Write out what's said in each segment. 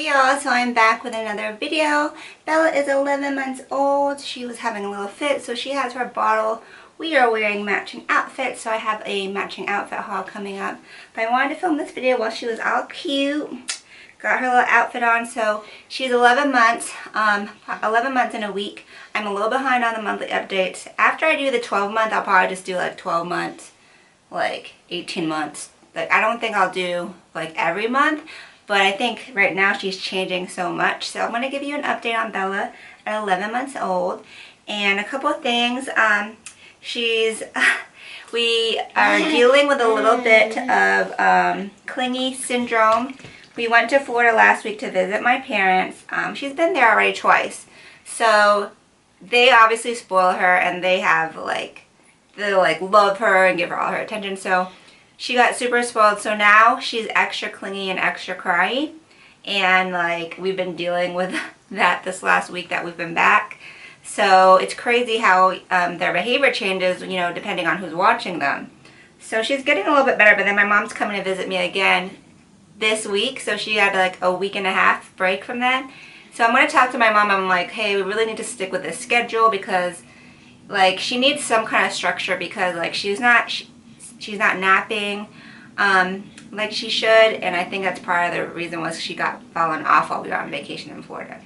Hey y'all, so I'm back with another video. Bella is 11 months old. She was having a little fit, so she has her bottle. We are wearing matching outfits, so I have a matching outfit haul coming up. But I wanted to film this video while she was all cute. Got her little outfit on, so she's 11 months, 11 months in a week. I'm a little behind on the monthly updates. After I do the 12 month, I'll probably just do like 12 months, like 18 months. Like, I don't think I'll do like every month. But I think right now she's changing so much. So I'm going to give you an update on Bella at 11 months old. And a couple of things. We are dealing with a little bit of clingy syndrome. We went to Florida last week to visit my parents. She's been there already twice. So they obviously spoil her, and they have they love her and give her all her attention. So she got super spoiled, so now she's extra clingy and extra cryy, and we've been dealing with that this last week that we've been back. So it's crazy how their behavior changes, you know, depending on who's watching them. So she's getting a little bit better, but then my mom's coming to visit me again this week, so she had like a week and a half break from that. So I'm going to talk to my mom. I'm like, hey, we really need to stick with this schedule because she needs some kind of structure, because she's not napping like she should, and I think that's part of the reason was she got fallen off while we were on vacation in Florida.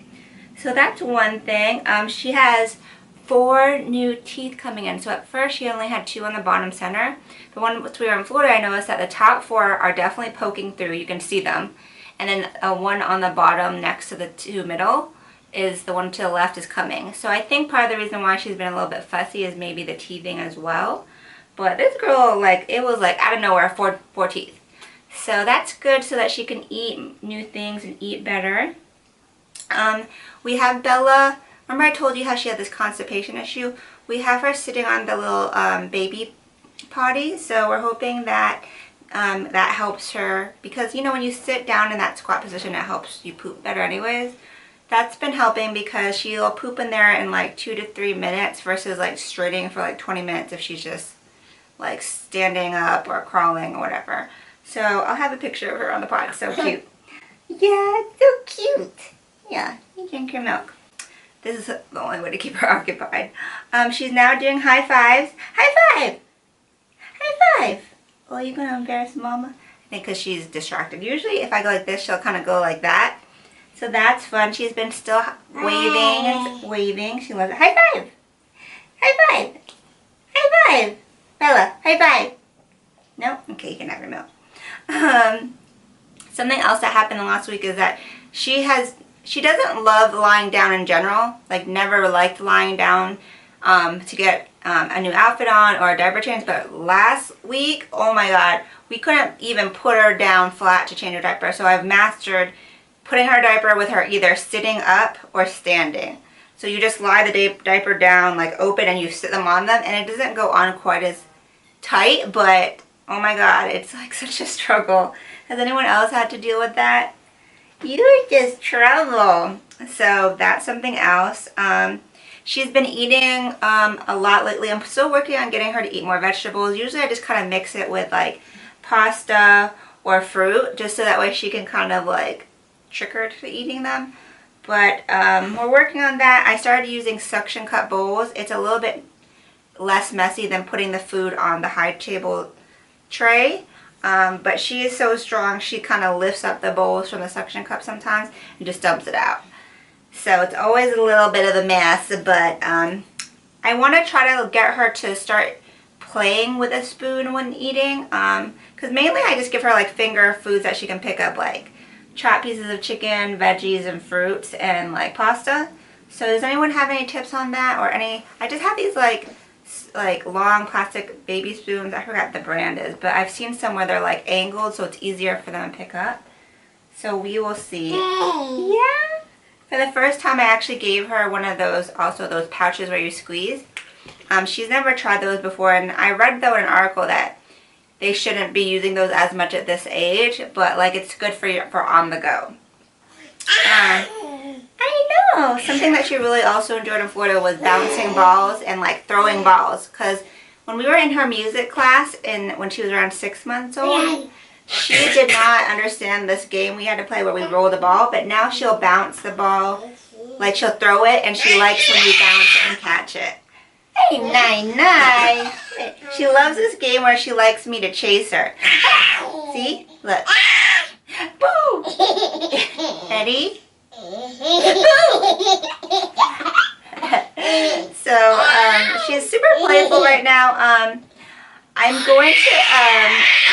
So that's one thing. She has 4 new teeth coming in. So at first she only had 2 on the bottom center. But once we were in Florida, I noticed that the top 4 are definitely poking through. You can see them. And then one on the bottom next to the 2 middle is the one to the left is coming. So I think part of the reason why she's been a little bit fussy is maybe the teething as well. But this girl, it was out of nowhere, 4 teeth. So that's good so that she can eat new things and eat better. We have Bella. Remember I told you how she had this constipation issue? We have her sitting on the little baby potty. So we're hoping that that helps her. Because, you know, when you sit down in that squat position, it helps you poop better anyways. That's been helping because she'll poop in there in 2 to 3 minutes versus straining for 20 minutes if she's just standing up or crawling or whatever. So I'll have a picture of her on the pod. So cute. Yeah, so cute. Yeah, you drink your milk. This is the only way to keep her occupied. She's now doing high fives. High five! High five! Oh, you're going to embarrass Mama? I think because she's distracted. Usually if I go like this, she'll kind of go like that. So that's fun. She's been still waving and waving. She loves it. High five! High five! High five! Bella, high five! No? Okay, you can have your milk. Something else that happened last week is that she doesn't love lying down in general. Never liked lying down to get a new outfit on or a diaper change. But last week, oh my god, we couldn't even put her down flat to change her diaper. So I've mastered putting her diaper with her either sitting up or standing. So you just lie the diaper down open and you sit them on them, and it doesn't go on quite as tight, but oh my god, it's such a struggle. Has anyone else had to deal with that? You're just trouble. So that's something else. She's been eating a lot lately. I'm still working on getting her to eat more vegetables. Usually I just kind of mix it with pasta or fruit, just so that way she can kind of trick her to eating them. But we're working on that. I started using suction cup bowls. It's a little bit less messy than putting the food on the high table tray. But she is so strong, she kind of lifts up the bowls from the suction cup sometimes and just dumps it out. So it's always a little bit of a mess, but I want to try to get her to start playing with a spoon when eating. Because mainly I just give her finger foods that she can pick up, chopped pieces of chicken, veggies, and fruits, and pasta. So does anyone have any tips on that, or any? I just have these long plastic baby spoons. I forgot the brand is, but I've seen some where they're angled, so it's easier for them to pick up. So we will see. Yeah. For the first time, I actually gave her one of those, also those pouches where you squeeze. She's never tried those before, and I read though in an article that they shouldn't be using those as much at this age, but it's good for on the go. I know. Something that she really also enjoyed in Florida was bouncing balls and throwing balls. Because when we were in her music class when she was around 6 months old, She did not understand this game we had to play where we roll the ball, but now she'll bounce the ball. Like she'll throw it and she likes when you bounce it and catch it. Hey, Nai. She loves this game where she likes me to chase her. See? Look. Boo! Ready? So, she's super playful right now. I'm going to,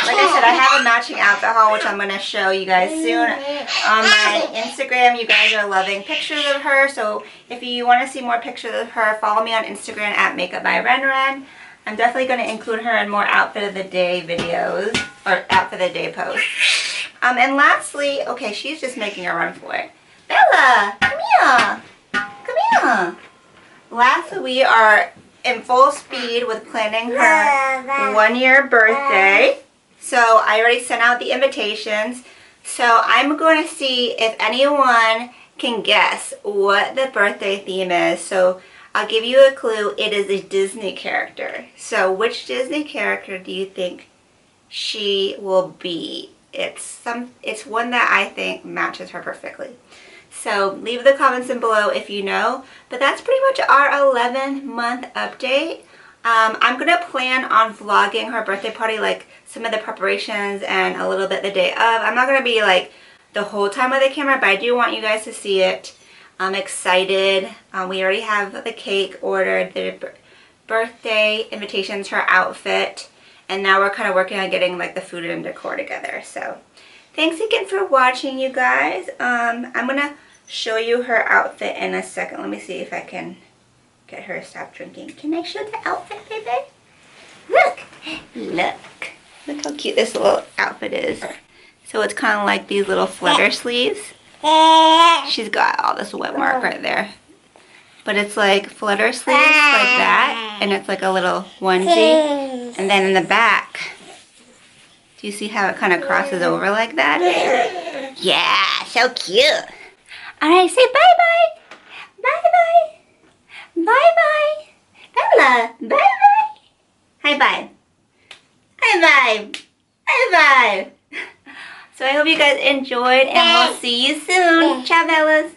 like I said, I have a matching outfit haul, which I'm going to show you guys soon. On my Instagram, you guys are loving pictures of her. So if you want to see more pictures of her, follow me on Instagram at Makeup by Renren. I'm definitely going to include her in more outfit of the day videos, or outfit of the day posts. And lastly, okay, she's just making a run for it. Bella, come here. Come here. Lastly, we are in full speed with planning her 1-year birthday. So I already sent out the invitations. So I'm going to see if anyone can guess what the birthday theme is. So I'll give you a clue. It is a Disney character. So which Disney character do you think she will be? It's one that I think matches her perfectly. So leave the comments in below if you know. But that's pretty much our 11-month update. I'm going to plan on vlogging her birthday party, like some of the preparations and a little bit the day of. I'm not going to be like the whole time with the camera, but I do want you guys to see it. I'm excited. We already have the cake ordered, the birthday invitations, her outfit. And now we're kind of working on getting like the food and decor together. So thanks again for watching, you guys. I'm going to show you her outfit in a second. Let me see if I can get her to stop drinking. Can I show the outfit, baby? Look! Look! Look how cute this little outfit is. So it's kind of like these little flutter sleeves. She's got all this wet mark right there. But it's like flutter sleeves like that. And it's like a little onesie. And then in the back, do you see how it kind of crosses over like that? Yeah, so cute. Alright, say bye-bye. Bye-bye. Bye-bye. Bella, bye-bye. High-five. High-five. High-five. So I hope you guys enjoyed, and we'll see you soon. Ciao, Bellas.